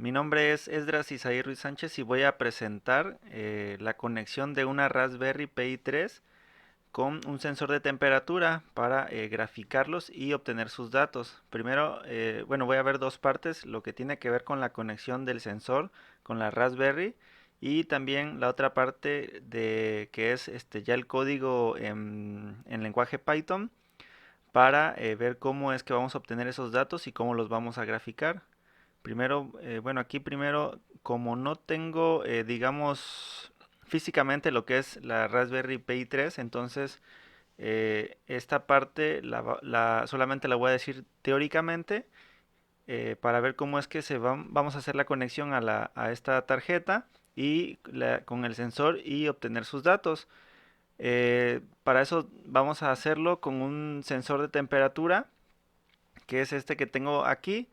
Mi nombre es Esdras Isaí Ruiz Sánchez y voy a presentar la conexión de una Raspberry Pi 3 con un sensor de temperatura para graficarlos y obtener sus datos. Primero, bueno, voy a ver dos partes, lo que tiene que ver con la conexión del sensor con la Raspberry y también la otra parte de que es ya el código en lenguaje Python para ver cómo es que vamos a obtener esos datos y cómo los vamos a graficar. Primero, bueno, aquí primero, como no tengo, digamos, físicamente lo que es la Raspberry Pi 3, entonces esta parte solamente la voy a decir teóricamente para ver cómo es que vamos a hacer la conexión a esta tarjeta y con el sensor y obtener sus datos. Para eso vamos a hacerlo con un sensor de temperatura, que es este que tengo aquí.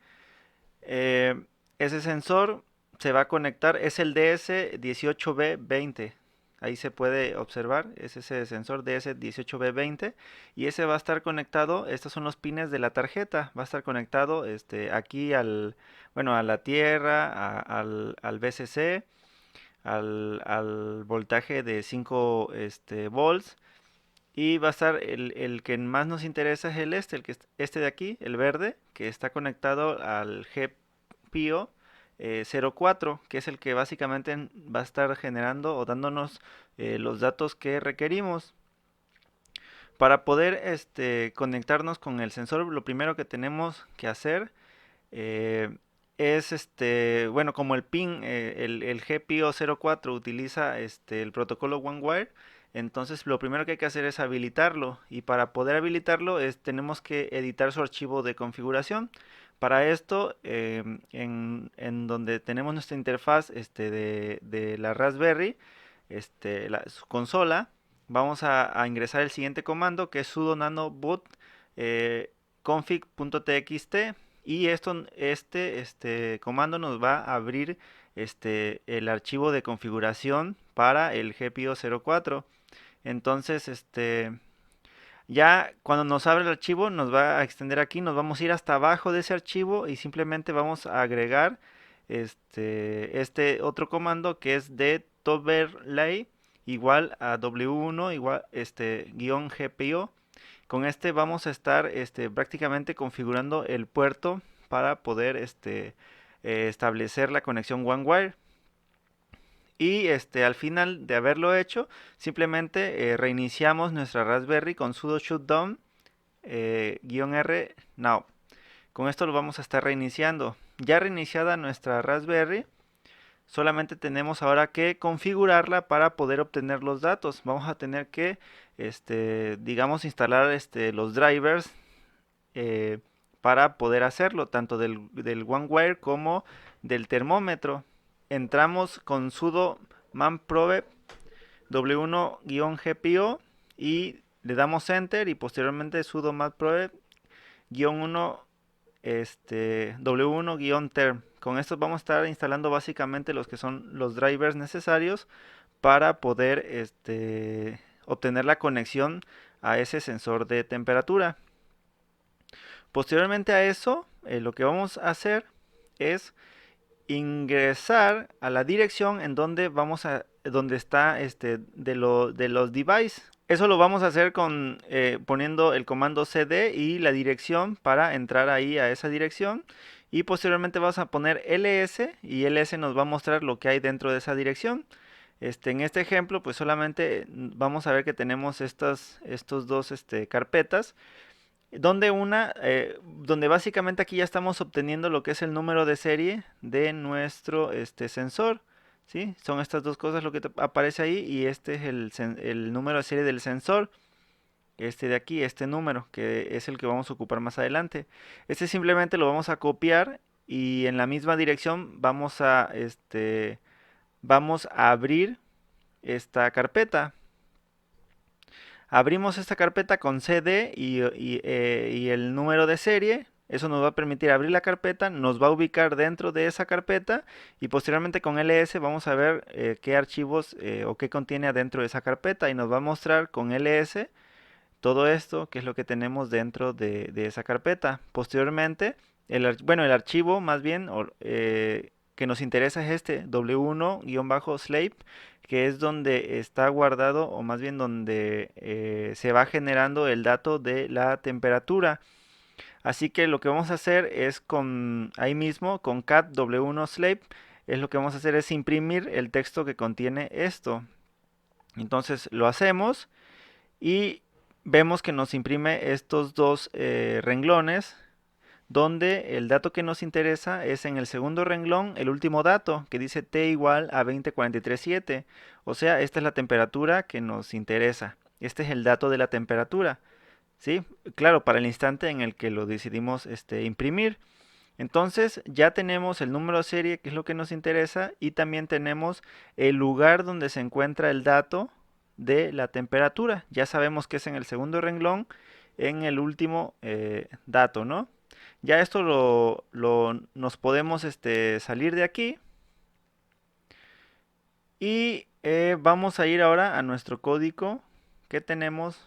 Eh, Ese sensor se va a conectar, es el DS18B20. Ahí se puede observar, es ese sensor DS18B20 y ese va a estar conectado, estos son los pines de la tarjeta, va a estar conectado aquí bueno, a la tierra, al VCC, al voltaje de 5 volts y va a estar el que más nos interesa es este de aquí, el verde, que está conectado al GPIO 04, que es el que básicamente va a estar generando o dándonos los datos que requerimos. Para poder conectarnos con el sensor, lo primero que tenemos que hacer eh, es bueno, como el pin, el GPIO 04 utiliza el protocolo OneWire, entonces lo primero que hay que hacer es habilitarlo y para poder habilitarlo tenemos que editar su archivo de configuración. Para esto, en donde tenemos nuestra interfaz de la Raspberry, su consola, vamos a ingresar el siguiente comando que es sudo nano boot config.txt y este comando nos va a abrir el archivo de configuración para el GPIO 04. Entonces, ya cuando nos abre el archivo nos va a extender aquí, nos vamos a ir hasta abajo de ese archivo y simplemente vamos a agregar este otro comando que es de toverlay igual a w1 igual guión GPIO. Con este vamos a estar prácticamente configurando el puerto para poder establecer la conexión OneWire. Y al final de haberlo hecho, simplemente reiniciamos nuestra Raspberry con sudo shutdown -r now. Con esto lo vamos a estar reiniciando. Ya reiniciada nuestra Raspberry, solamente tenemos ahora que configurarla para poder obtener los datos. Vamos a tener que, digamos, instalar los drivers para poder hacerlo, tanto del OneWire como del termómetro. Entramos con sudo manprobe w1-gpio y le damos enter y posteriormente sudo manprobe-1 w1-term. Con esto vamos a estar instalando básicamente los que son los drivers necesarios para poder obtener la conexión a ese sensor de temperatura. Posteriormente a eso, lo que vamos a hacer es ingresar a la dirección en donde donde está de los devices. Eso lo vamos a hacer poniendo el comando cd y la dirección para entrar ahí a esa dirección. Y posteriormente vamos a poner ls y ls nos va a mostrar lo que hay dentro de esa dirección. En este ejemplo, pues solamente vamos a ver que tenemos estos dos carpetas donde básicamente aquí ya estamos obteniendo lo que es el número de serie de nuestro sensor, ¿sí? Son estas dos cosas lo que aparece ahí y este es el número de serie del sensor, este de aquí, este número, que es el que vamos a ocupar más adelante. Este simplemente lo vamos a copiar y en la misma dirección vamos a abrir esta carpeta. Abrimos esta carpeta con CD y el número de serie. Eso nos va a permitir abrir la carpeta, nos va a ubicar dentro de esa carpeta y posteriormente con ls vamos a ver qué archivos o qué contiene adentro de esa carpeta y nos va a mostrar con ls todo esto, que es lo que tenemos dentro de esa carpeta. Posteriormente, bueno, el archivo más bien que nos interesa es este W1-slave, que es donde está guardado, o más bien donde se va generando el dato de la temperatura. Así que lo que vamos a hacer es con ahí mismo, con cat w1slave, es lo que vamos a hacer es imprimir el texto que contiene esto. Entonces lo hacemos y vemos que nos imprime estos dos renglones, donde el dato que nos interesa es en el segundo renglón el último dato, que dice T igual a 20,437. O sea, esta es la temperatura que nos interesa. Este es el dato de la temperatura. ¿Sí? Claro, para el instante en el que lo decidimos imprimir. Entonces ya tenemos el número de serie, que es lo que nos interesa, y también tenemos el lugar donde se encuentra el dato de la temperatura. Ya sabemos que es en el segundo renglón, en el último dato, ¿no? Ya esto nos podemos salir de aquí y vamos a ir ahora a nuestro código que tenemos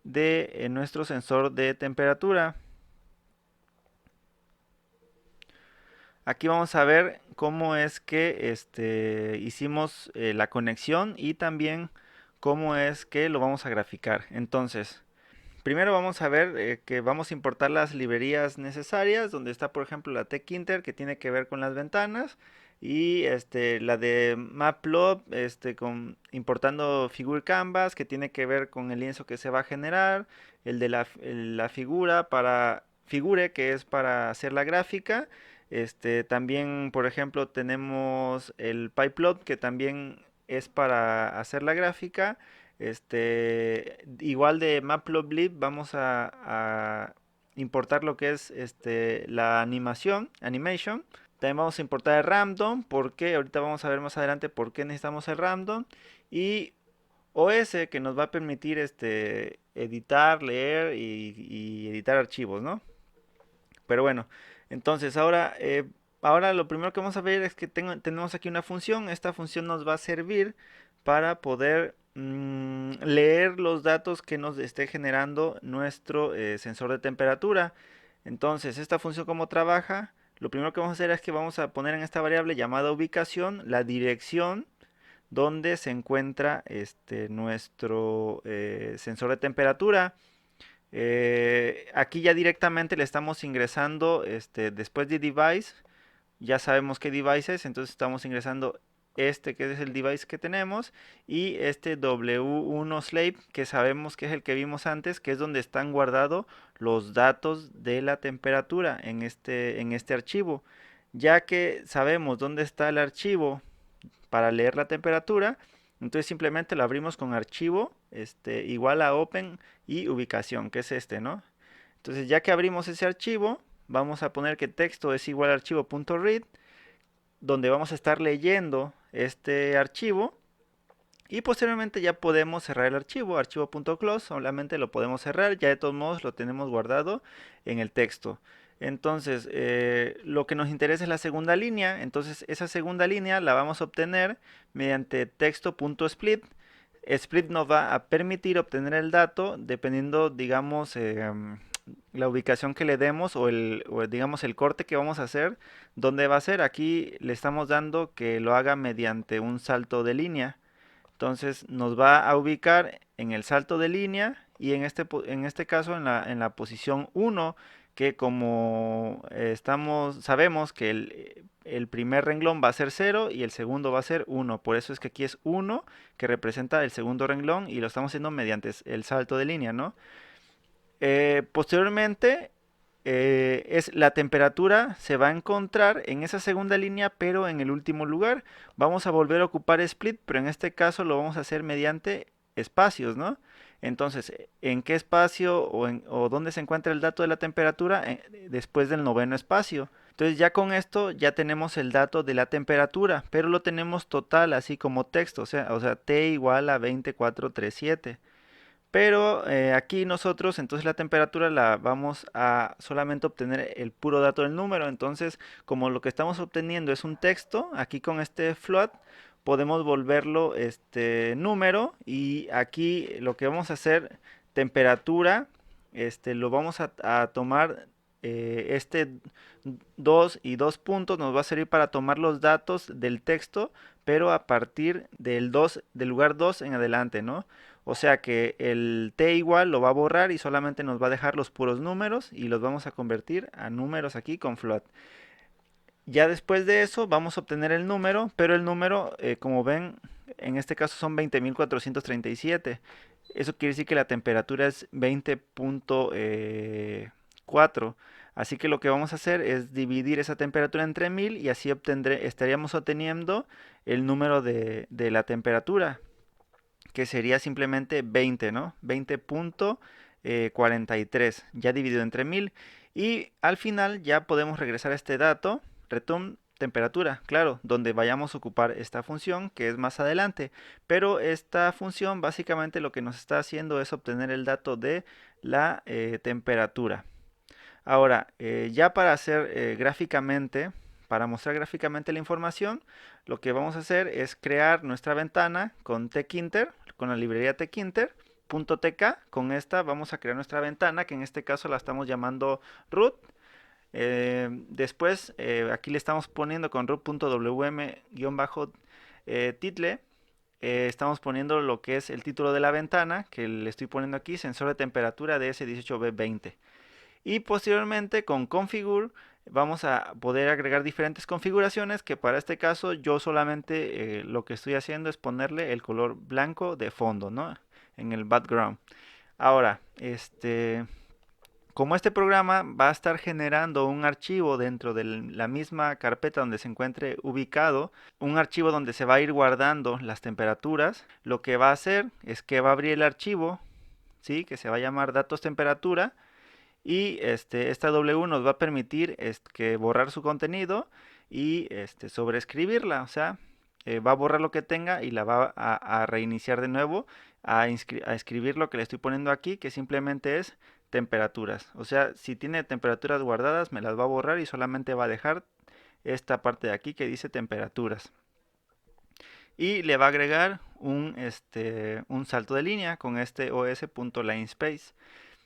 de nuestro sensor de temperatura. Aquí vamos a ver cómo es que hicimos la conexión y también cómo es que lo vamos a graficar. Entonces, primero vamos a ver que vamos a importar las librerías necesarias, donde está por ejemplo la tkinter, que tiene que ver con las ventanas, y la de Matplotlib, importando figure canvas, que tiene que ver con el lienzo que se va a generar, el de la figura para figure, que es para hacer la gráfica. También por ejemplo tenemos el pyplot, que también es para hacer la gráfica. Igual de Matplotlib vamos a importar lo que es la animation. También vamos a importar el Random, porque ahorita vamos a ver más adelante por qué necesitamos el Random. Y OS, que nos va a permitir editar, leer y editar archivos, ¿no? Pero bueno, entonces ahora lo primero que vamos a ver es que tenemos aquí una función. Esta función nos va a servir para poder leer los datos que nos esté generando nuestro sensor de temperatura. Entonces, esta función, ¿cómo trabaja? Lo primero que vamos a hacer es que vamos a poner en esta variable llamada ubicación la dirección donde se encuentra nuestro sensor de temperatura. Aquí ya directamente le estamos ingresando después de device. Ya sabemos qué device es, entonces estamos ingresando que es el device que tenemos, y este W1slave, que sabemos que es el que vimos antes, que es donde están guardados los datos de la temperatura en este archivo. Ya que sabemos dónde está el archivo para leer la temperatura, entonces simplemente lo abrimos con archivo igual a open y ubicación, que es ¿no? Entonces ya que abrimos ese archivo, vamos a poner que texto es igual a archivo.read, donde vamos a estar leyendo este archivo, y posteriormente ya podemos cerrar el archivo.close, solamente lo podemos cerrar, ya de todos modos lo tenemos guardado en el texto. Entonces, lo que nos interesa es la segunda línea. Entonces, esa segunda línea la vamos a obtener mediante texto.split. Split nos va a permitir obtener el dato dependiendo, digamos, la ubicación que le demos, digamos el corte que vamos a hacer. ¿Dónde va a ser? Aquí le estamos dando que lo haga mediante un salto de línea. Entonces nos va a ubicar en el salto de línea, y en este caso en la posición 1, que como sabemos que el primer renglón va a ser 0 y el segundo va a ser 1. Por eso es que aquí es 1, que representa el segundo renglón, y lo estamos haciendo mediante el salto de línea, ¿no? Posteriormente, la temperatura se va a encontrar en esa segunda línea, pero en el último lugar. Vamos a volver a ocupar split, pero en este caso lo vamos a hacer mediante espacios, ¿no? Entonces, ¿en qué espacio o dónde se encuentra el dato de la temperatura? Después del noveno espacio. Entonces ya con esto ya tenemos el dato de la temperatura, pero lo tenemos total, así como texto, o sea T igual a 2437. Pero aquí nosotros entonces la temperatura la vamos a solamente obtener el puro dato del número. Entonces, como lo que estamos obteniendo es un texto, aquí con este float podemos volverlo número, y aquí lo que vamos a hacer, temperatura, lo vamos a tomar este 2 y 2 puntos nos va a servir para tomar los datos del texto, pero a partir del lugar 2 en adelante, ¿no? O sea que el t igual lo va a borrar y solamente nos va a dejar los puros números y los vamos a convertir a números aquí con float. Ya después de eso vamos a obtener el número, pero el número, como ven, en este caso son 20.437. Eso quiere decir que la temperatura es 20.4. Así que lo que vamos a hacer es dividir esa temperatura entre 1000 y así estaríamos obteniendo el número de la temperatura, que sería simplemente 20, ¿no? 20.43, ya dividido entre 1000. Y al final ya podemos regresar a este dato, return temperatura, claro, donde vayamos a ocupar esta función que es más adelante. Pero esta función básicamente lo que nos está haciendo es obtener el dato de la temperatura. Ahora, ya para hacer gráficamente, para mostrar gráficamente la información, lo que vamos a hacer es crear nuestra ventana con tkinter, con la librería tkinter, .tk. Con esta vamos a crear nuestra ventana, que en este caso la estamos llamando root. Después, aquí le estamos poniendo con root.wm-title, estamos poniendo lo que es el título de la ventana, que le estoy poniendo aquí, sensor de temperatura DS18B20. Y posteriormente con configure vamos a poder agregar diferentes configuraciones, que para este caso yo solamente lo que estoy haciendo es ponerle el color blanco de fondo, ¿no? En el background. Ahora, como este programa va a estar generando un archivo dentro de la misma carpeta donde se encuentre ubicado, un archivo donde se va a ir guardando las temperaturas, lo que va a hacer es que va a abrir el archivo, ¿sí? Que se va a llamar datos temperatura. Y esta W nos va a permitir que borrar su contenido y sobreescribirla. O sea, va a borrar lo que tenga y la va a reiniciar de nuevo, a escribir lo que le estoy poniendo aquí, que simplemente es temperaturas. O sea, si tiene temperaturas guardadas, me las va a borrar y solamente va a dejar esta parte de aquí que dice temperaturas. Y le va a agregar un salto de línea con este os.linespace.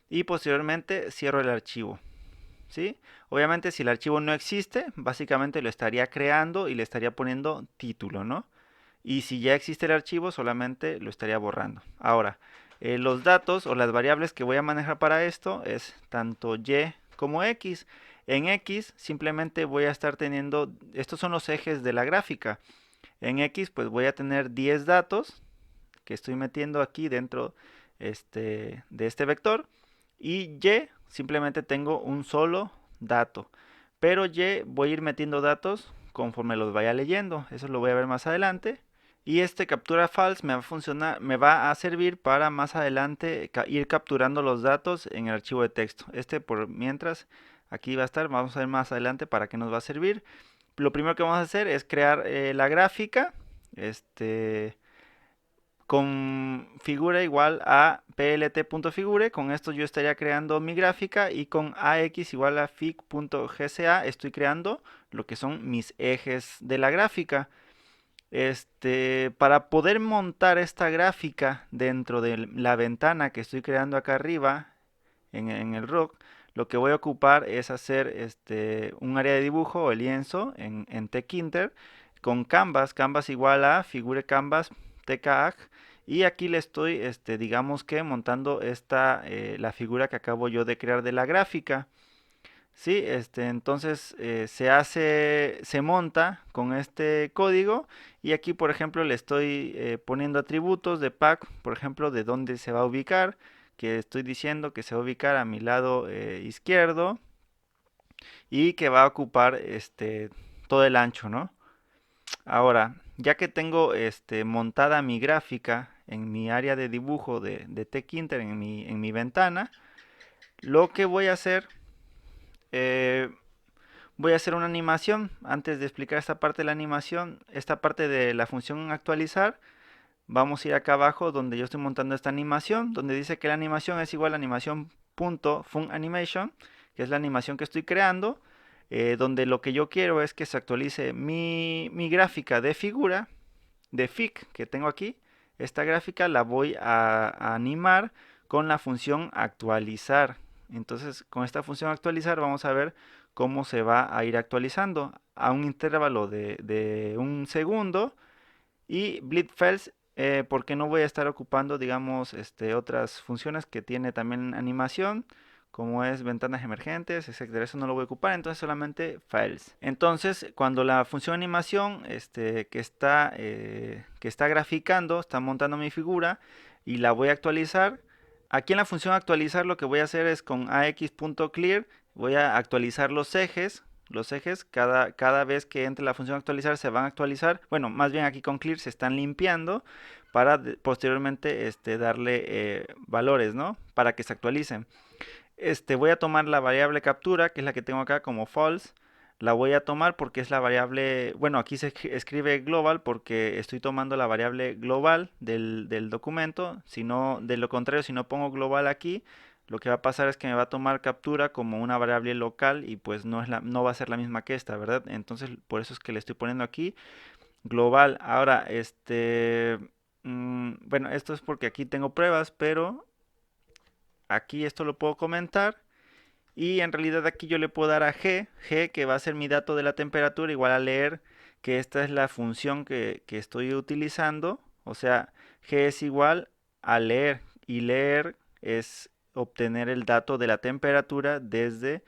Y posteriormente cierro el archivo, ¿sí? Obviamente si el archivo no existe, básicamente lo estaría creando y le estaría poniendo título, ¿no? Y si ya existe el archivo, solamente lo estaría borrando. Ahora, los datos o las variables que voy a manejar para esto es tanto y como x. En x simplemente voy a estar teniendo, estos son los ejes de la gráfica. En x pues voy a tener 10 datos que estoy metiendo aquí dentro de este vector. Y y simplemente tengo un solo dato, pero y voy a ir metiendo datos conforme los vaya leyendo. Eso lo voy a ver más adelante. Y este captura false me va a funcionar, me va a servir para más adelante ir capturando los datos en el archivo de texto. Por mientras aquí va a estar, vamos a ver más adelante para qué nos va a servir. Lo primero que vamos a hacer es crear la gráfica. Con figura igual a plt.figure. Con esto yo estaría creando mi gráfica, y con ax igual a fig.gca estoy creando lo que son mis ejes de la gráfica. Para poder montar esta gráfica dentro de la ventana que estoy creando acá arriba en el rock, lo que voy a ocupar es hacer un área de dibujo o lienzo en tkinter con canvas igual a figure canvas tkag. Y aquí le estoy, digamos que montando la figura que acabo yo de crear de la gráfica. Sí, entonces se monta con este código, y aquí por ejemplo le estoy poniendo atributos de pack, por ejemplo de dónde se va a ubicar, que estoy diciendo que se va a ubicar a mi lado izquierdo y que va a ocupar todo el ancho, ¿no? Ahora, ya que tengo montada mi gráfica en mi área de dibujo de tkinter en mi ventana, lo que voy a hacer, eh, voy a hacer una animación. Antes de explicar esta parte de la animación, esta parte de la función actualizar, vamos a ir acá abajo donde yo estoy montando esta animación, donde dice que la animación es igual a animación.funAnimation, que es la animación que estoy creando, donde lo que yo quiero es que se actualice mi gráfica de figura, de fig que tengo aquí. Esta gráfica la voy a animar con la función actualizar. Entonces con esta función actualizar vamos a ver cómo se va a ir actualizando a un intervalo de un segundo. Y bleed_files porque no voy a estar ocupando, digamos, otras funciones que tiene también animación, como es ventanas emergentes, etcétera. Eso no lo voy a ocupar, entonces solamente files. Entonces, cuando la función animación que está graficando, está montando mi figura y la voy a actualizar, aquí en la función actualizar lo que voy a hacer es con ax.clear, voy a actualizar los ejes. Los ejes, cada vez que entre la función actualizar se van a actualizar. Bueno, más bien aquí con clear se están limpiando para posteriormente darle valores, ¿no? Para que se actualicen. Voy a tomar la variable captura, que es la que tengo acá como false. La voy a tomar porque es la variable, bueno, aquí se escribe global porque estoy tomando la variable global del documento. Si no, de lo contrario, si no pongo global aquí, lo que va a pasar es que me va a tomar captura como una variable local y pues no va a ser la misma que esta, ¿verdad? Entonces, por eso es que le estoy poniendo aquí global. Ahora, bueno, esto es porque aquí tengo pruebas, pero aquí esto lo puedo comentar. Y en realidad aquí yo le puedo dar a g que va a ser mi dato de la temperatura, igual a leer, que esta es la función que estoy utilizando. O sea, g es igual a leer, y leer es obtener el dato de la temperatura desde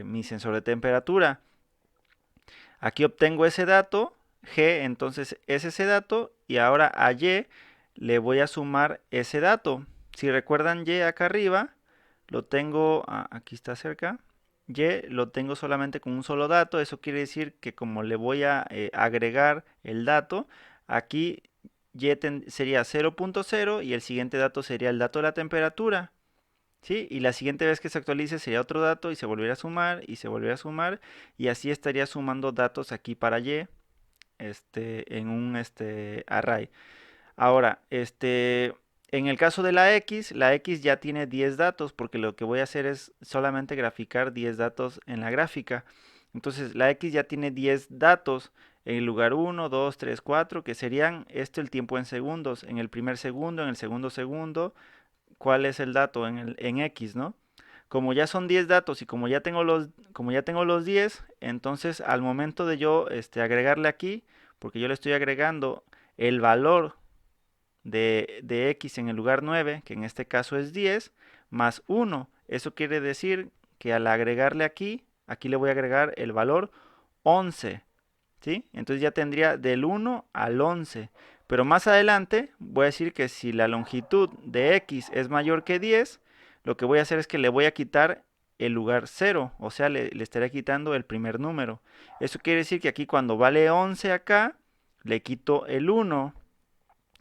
mi sensor de temperatura. Aquí obtengo ese dato, g entonces es ese dato, y ahora a y le voy a sumar ese dato. Si recuerdan y acá arriba, lo tengo, aquí está cerca, y lo tengo solamente con un solo dato. Eso quiere decir que como le voy a agregar el dato, aquí y sería 0.0 y el siguiente dato sería el dato de la temperatura. ¿Sí? Y la siguiente vez que se actualice sería otro dato y se volverá a sumar y se volverá a sumar y así estaría sumando datos aquí para y en un array. Ahora, en el caso de la X ya tiene 10 datos porque lo que voy a hacer es solamente graficar 10 datos en la gráfica. Entonces la X ya tiene 10 datos en el lugar 1, 2, 3, 4, que serían el tiempo en segundos, en el primer segundo, en el segundo segundo, cuál es el dato en X, ¿no? Como ya son 10 datos y como ya tengo los 10, entonces al momento de yo agregarle aquí, porque yo le estoy agregando el valor de x en el lugar 9, que en este caso es 10, más 1. Eso quiere decir que al agregarle aquí le voy a agregar el valor 11. ¿Sí? Entonces ya tendría del 1 al 11. Pero más adelante voy a decir que si la longitud de x es mayor que 10, lo que voy a hacer es que le voy a quitar el lugar 0, o sea, le estaré quitando el primer número. Eso quiere decir que aquí cuando vale 11 acá, le quito el 1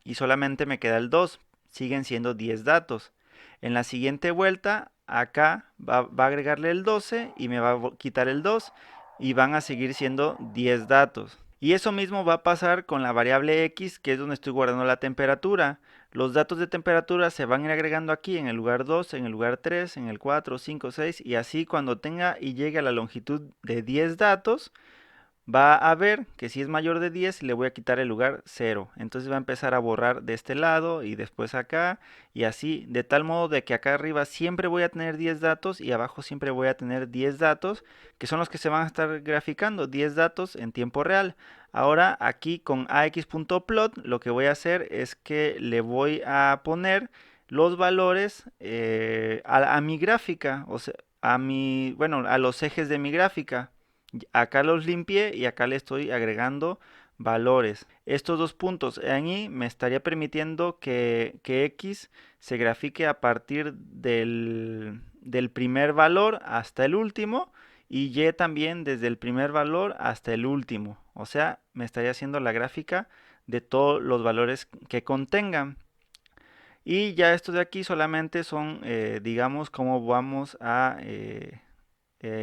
y solamente me queda el 2. Siguen siendo 10 datos. En la siguiente vuelta, acá va a agregarle el 12 y me va a quitar el 2 y van a seguir siendo 10 datos. Y eso mismo va a pasar con la variable x, que es donde estoy guardando la temperatura. Los datos de temperatura se van a ir agregando aquí en el lugar 2, en el lugar 3, en el 4, 5, 6 y así cuando tenga y llegue a la longitud de 10 datos, va a ver que si es mayor de 10 le voy a quitar el lugar 0. Entonces va a empezar a borrar de este lado y después acá y así, de tal modo de que acá arriba siempre voy a tener 10 datos y abajo siempre voy a tener 10 datos, que son los que se van a estar graficando, 10 datos en tiempo real. Ahora aquí con ax.plot lo que voy a hacer es que le voy a poner los valores a mi gráfica, o sea, bueno, a los ejes de mi gráfica. Acá los limpié y acá le estoy agregando valores. Estos dos puntos ahí me estaría permitiendo que X se grafique a partir del primer valor hasta el último y Y también desde el primer valor hasta el último. O sea, me estaría haciendo la gráfica de todos los valores que contengan. Y ya estos de aquí solamente son, digamos, cómo vamos a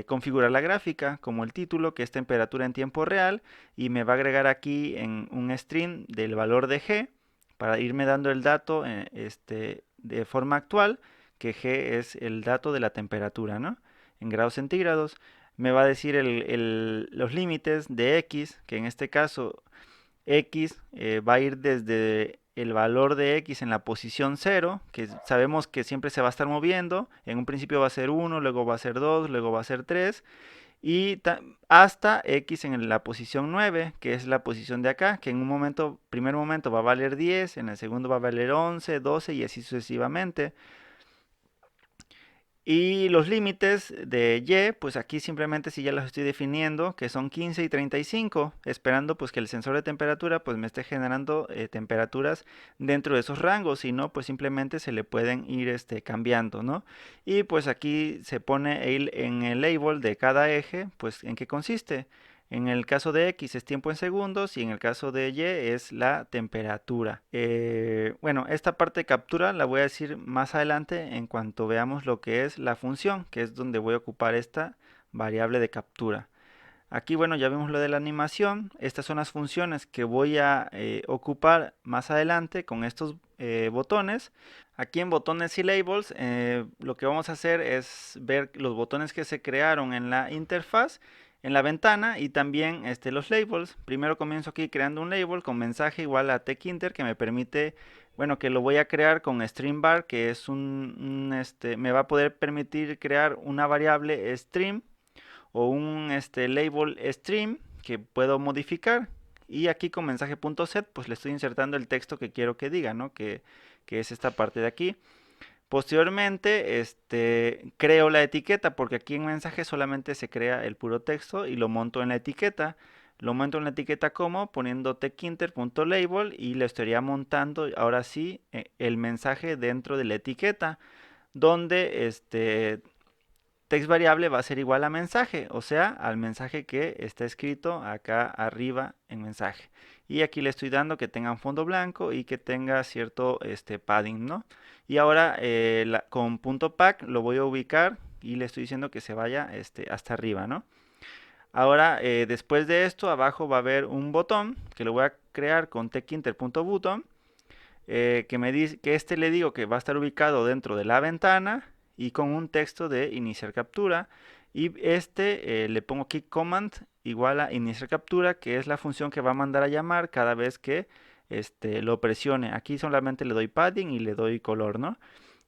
configurar la gráfica, como el título, que es temperatura en tiempo real, y me va a agregar aquí en un string del valor de g, para irme dando el dato de forma actual, que g es el dato de la temperatura, ¿no? En grados centígrados. Me va a decir los límites de x, que en este caso x va a ir desde el valor de x en la posición 0, que sabemos que siempre se va a estar moviendo. En un principio va a ser 1, luego va a ser 2, luego va a ser 3. Y hasta x en la posición 9, que es la posición de acá, que en un primer momento va a valer 10, en el segundo va a valer 11, 12 y así sucesivamente. Y los límites de y, pues aquí simplemente si ya los estoy definiendo, que son 15 y 35, esperando pues que el sensor de temperatura pues me esté generando temperaturas dentro de esos rangos, si no pues simplemente se le pueden ir cambiando, ¿no? Y pues aquí se pone en el label de cada eje, pues en qué consiste. En el caso de X es tiempo en segundos y en el caso de Y es la temperatura. Bueno, esta parte de captura la voy a decir más adelante en cuanto veamos lo que es la función, que es donde voy a ocupar esta variable de captura. Aquí, bueno, ya vimos lo de la animación. Estas son las funciones que voy a ocupar más adelante con estos botones. Aquí en botones y labels, lo que vamos a hacer es ver los botones que se crearon en la interfaz, en la ventana, y también los labels. Primero comienzo aquí creando un label con mensaje igual a TechInter, que me permite, bueno, que lo voy a crear con StreamVar, que es me va a poder permitir crear una variable stream o un label stream que puedo modificar. Y aquí con mensaje.set pues le estoy insertando el texto que quiero que diga, ¿no? Que es esta parte de aquí. Posteriormente creo la etiqueta, porque aquí en mensaje solamente se crea el puro texto y lo monto en la etiqueta. Lo monto en la etiqueta como poniendo techinter.label y le estaría montando ahora sí el mensaje dentro de la etiqueta, donde text variable va a ser igual a mensaje, o sea, al mensaje que está escrito acá arriba en mensaje. Y aquí le estoy dando que tenga un fondo blanco y que tenga cierto padding, ¿no? Y ahora con .pack lo voy a ubicar y le estoy diciendo que se vaya hasta arriba, ¿no? Ahora, después de esto, abajo va a haber un botón que lo voy a crear con techinter.button, que me dice que le digo que va a estar ubicado dentro de la ventana y con un texto de iniciar captura, y le pongo aquí command igual a iniciar captura, que es la función que va a mandar a llamar cada vez que lo presione. Aquí solamente le doy padding y le doy color, ¿no?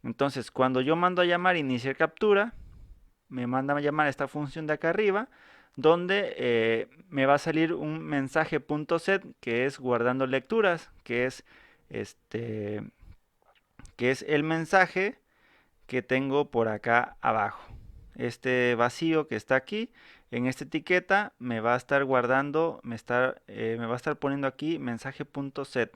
Entonces cuando yo mando a llamar iniciar captura, me manda a llamar esta función de acá arriba, donde me va a salir un mensaje .set, que es guardando lecturas, este, que es el mensaje que tengo por acá abajo. Este vacío que está aquí en esta etiqueta me va a estar guardando, me va a estar poniendo aquí mensaje.set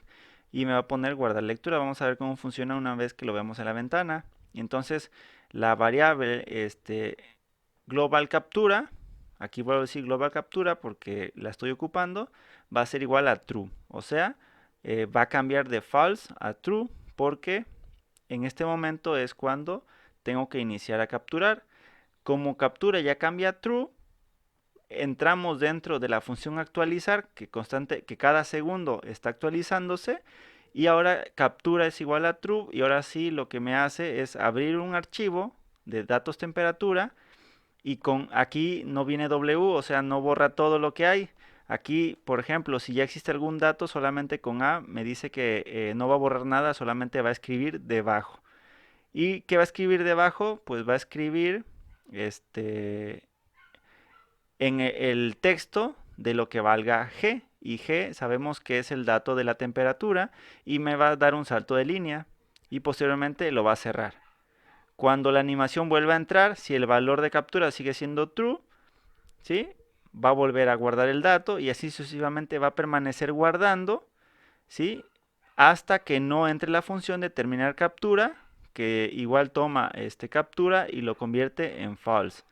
y me va a poner guardar lectura. Vamos a ver cómo funciona una vez que lo vemos en la ventana. Entonces la variable global captura, aquí voy a decir global captura porque la estoy ocupando, va a ser igual a true, o sea, va a cambiar de false a true porque en este momento es cuando tengo que iniciar a capturar. Como captura ya cambia a true, entramos dentro de la función actualizar, que cada segundo está actualizándose, y ahora captura es igual a true, y ahora sí lo que me hace es abrir un archivo de datos temperatura, y aquí no viene W, o sea, no borra todo lo que hay. Aquí, por ejemplo, si ya existe algún dato, solamente con A me dice que no va a borrar nada, solamente va a escribir debajo. ¿Y qué va a escribir debajo? Pues va a escribir en el texto de lo que valga G. Y G sabemos que es el dato de la temperatura y me va a dar un salto de línea y posteriormente lo va a cerrar. Cuando la animación vuelva a entrar, si el valor de captura sigue siendo true, ¿sí? Va a volver a guardar el dato y así sucesivamente va a permanecer guardando, ¿sí? Hasta que no entre la función de terminar captura, que igual toma captura y lo convierte en false,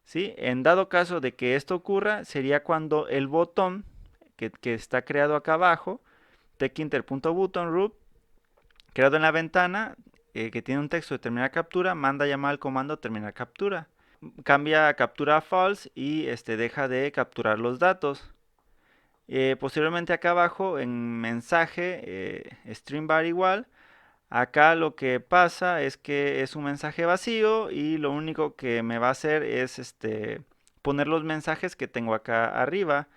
¿sí? En dado caso de que esto ocurra, sería cuando el botón que está creado acá abajo, techinter.button creado en la ventana, que tiene un texto de terminar captura, manda a llamar al comando terminar captura. Cambia a captura a false y deja de capturar los datos. Posteriormente acá abajo en mensaje, StreamVar igual, acá lo que pasa es que es un mensaje vacío y lo único que me va a hacer es poner los mensajes que tengo acá arriba.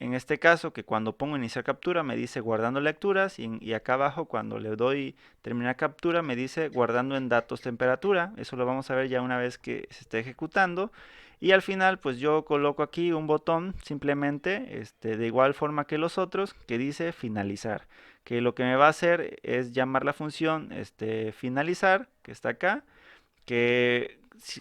En este caso, que cuando pongo iniciar captura me dice guardando lecturas y acá abajo cuando le doy terminar captura me dice guardando en datos temperatura. Eso lo vamos a ver ya una vez que se esté ejecutando. Y al final pues yo coloco aquí un botón simplemente de igual forma que los otros que dice finalizar. Que lo que me va a hacer es llamar la función finalizar que está acá, que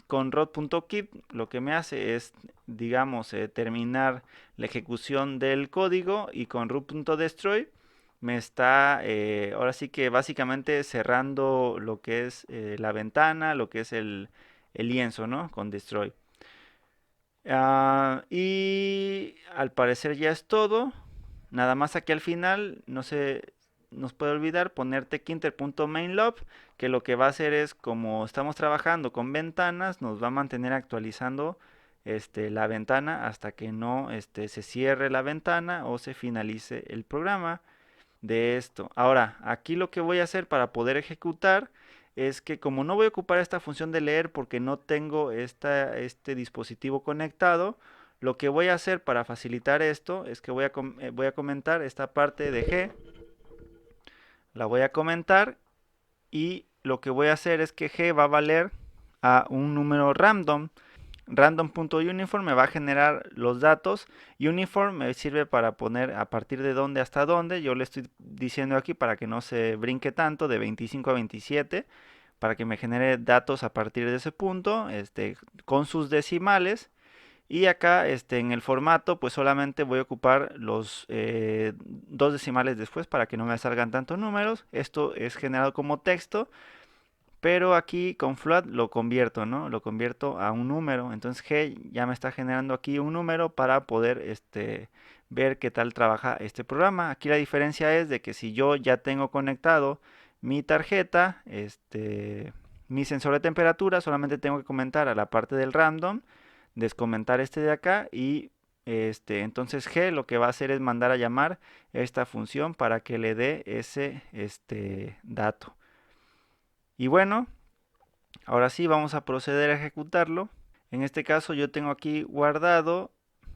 con rod.keep lo que me hace es, digamos, terminar la ejecución del código, y con root.destroy me está, ahora sí que básicamente cerrando lo que es la ventana, lo que es el lienzo, ¿no? Con destroy. Y al parecer ya es todo. Nada más aquí al final, no se nos puede olvidar poner techinter.mainlob, que lo que va a hacer es, como estamos trabajando con ventanas, nos va a mantener actualizando la ventana hasta que no se cierre la ventana o se finalice el programa de esto. Ahora, aquí lo que voy a hacer para poder ejecutar es que, como no voy a ocupar esta función de leer porque no tengo este dispositivo conectado, lo que voy a hacer para facilitar esto es que voy a comentar esta parte de G, la voy a comentar, y lo que voy a hacer es que G va a valer a un número random. Random.uniform me va a generar los datos. Uniform me sirve para poner a partir de dónde hasta dónde. Yo le estoy diciendo aquí para que no se brinque tanto, de 25 a 27, para que me genere datos a partir de ese punto, con sus decimales. Y acá en el formato pues solamente voy a ocupar los dos decimales después para que no me salgan tantos números. Esto es generado como texto, pero aquí con float lo convierto, ¿no? Lo convierto a un número. Entonces G ya me está generando aquí un número para poder ver qué tal trabaja este programa. Aquí la diferencia es de que si yo ya tengo conectado mi tarjeta, mi sensor de temperatura, solamente tengo que comentar a la parte del random, descomentar este de acá, y entonces G lo que va a hacer es mandar a llamar esta función para que le dé ese dato. Y bueno, ahora sí vamos a proceder a ejecutarlo. En este caso yo tengo aquí guardado,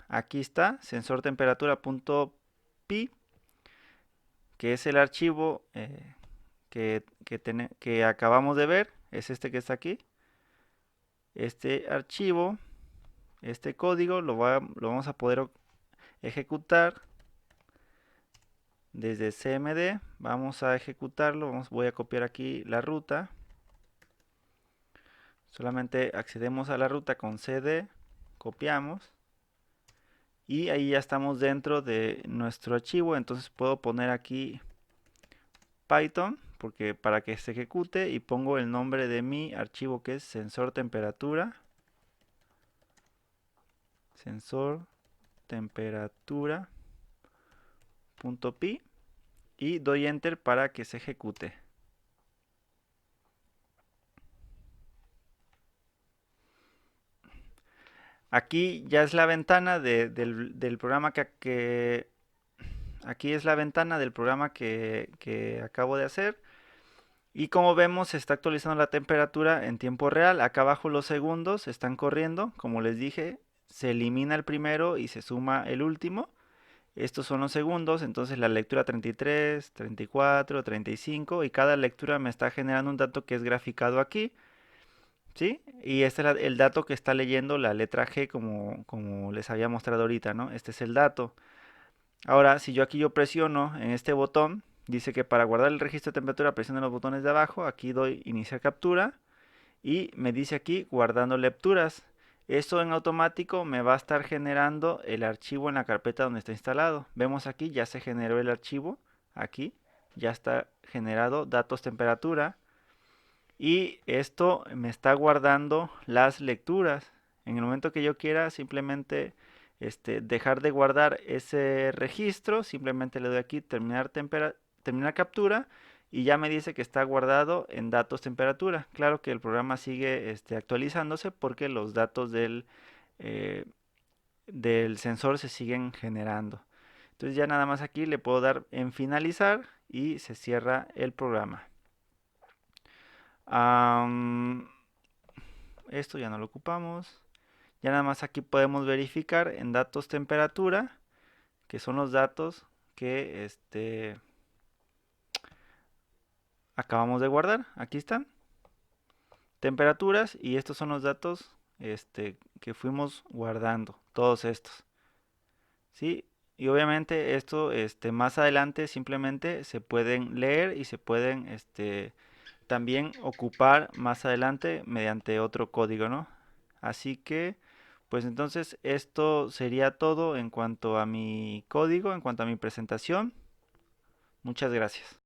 aquí está, sensortemperatura.py, que es el archivo que acabamos de ver, es este que está aquí. Este archivo, este código lo vamos a poder ejecutar desde cmd. Vamos a ejecutarlo, voy a copiar aquí la ruta. Solamente accedemos a la ruta con cd, copiamos, y ahí ya estamos dentro de nuestro archivo. Entonces puedo poner aquí Python porque para que se ejecute, y pongo el nombre de mi archivo que es sensor temperatura.py, y doy enter para que se ejecute. Aquí ya es la ventana del programa aquí es la ventana del programa que acabo de hacer. Y como vemos, se está actualizando la temperatura en tiempo real. Acá abajo los segundos están corriendo. Como les dije, se elimina el primero y se suma el último. Estos son los segundos. Entonces la lectura 33, 34, 35. Y cada lectura me está generando un dato que es graficado aquí, ¿sí? Y este es el dato que está leyendo la letra G, como les había mostrado ahorita, ¿no? Este es el dato. Ahora, si yo aquí presiono en este botón, dice que para guardar el registro de temperatura presione los botones de abajo. Aquí doy iniciar captura y me dice aquí guardando lecturas. Esto en automático me va a estar generando el archivo en la carpeta donde está instalado. Vemos aquí ya se generó el archivo. Aquí ya está generado datos temperatura, y esto me está guardando las lecturas. En el momento que yo quiera simplemente dejar de guardar ese registro, simplemente le doy aquí terminar captura, y ya me dice que está guardado en datos temperatura. Claro que el programa sigue actualizándose porque los datos eh, del sensor se siguen generando. Entonces ya nada más aquí le puedo dar en finalizar y se cierra el programa. Esto ya no lo ocupamos. Ya nada más aquí podemos verificar en datos temperatura que son los datos que acabamos de guardar. Aquí están, temperaturas, y estos son los datos que fuimos guardando, todos estos. ¿Sí? Y obviamente esto más adelante simplemente se pueden leer y se pueden también ocupar más adelante mediante otro código, ¿no? Así que, pues entonces esto sería todo en cuanto a mi código, en cuanto a mi presentación. Muchas gracias.